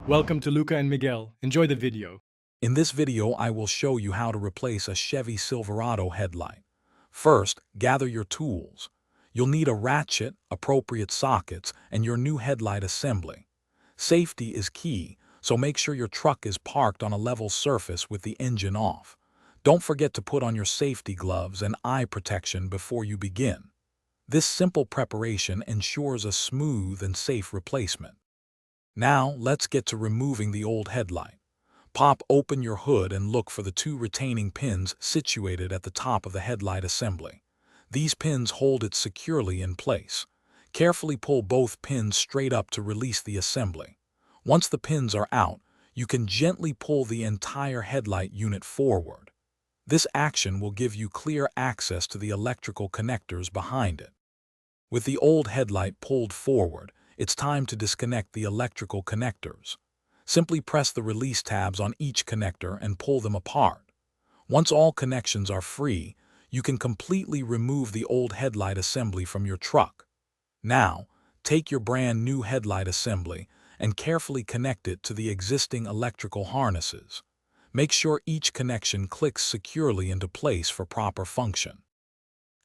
Welcome to Luca and Miguel. Enjoy the video. In this video, I will show you how to replace a Chevy Silverado headlight. First, gather your tools. You'll need a ratchet, appropriate sockets, and your new headlight assembly. Safety is key, so make sure your truck is parked on a level surface with the engine off. Don't forget to put on your safety gloves and eye protection before you begin. This simple preparation ensures a smooth and safe replacement. Now, let's get to removing the old headlight. Pop open your hood and look for the two retaining pins situated at the top of the headlight assembly. These pins hold it securely in place. Carefully pull both pins straight up to release the assembly. Once the pins are out, you can gently pull the entire headlight unit forward. This action will give you clear access to the electrical connectors behind it. With the old headlight pulled forward, it's time to disconnect the electrical connectors. Simply press the release tabs on each connector and pull them apart. Once all connections are free, you can completely remove the old headlight assembly from your truck. Now, take your brand new headlight assembly and carefully connect it to the existing electrical harnesses. Make sure each connection clicks securely into place for proper function.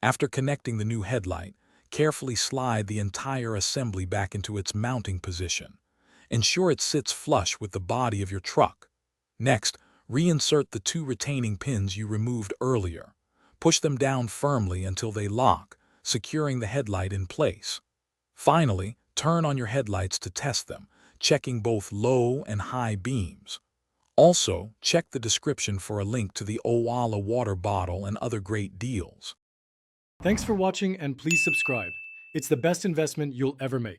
After connecting the new headlight, carefully slide the entire assembly back into its mounting position. Ensure it sits flush with the body of your truck. Next, reinsert the two retaining pins you removed earlier. Push them down firmly until they lock, securing the headlight in place. Finally, turn on your headlights to test them, checking both low and high beams. Also, check the description for a link to the Owala water bottle and other great deals. Thanks for watching and please subscribe. It's the best investment you'll ever make.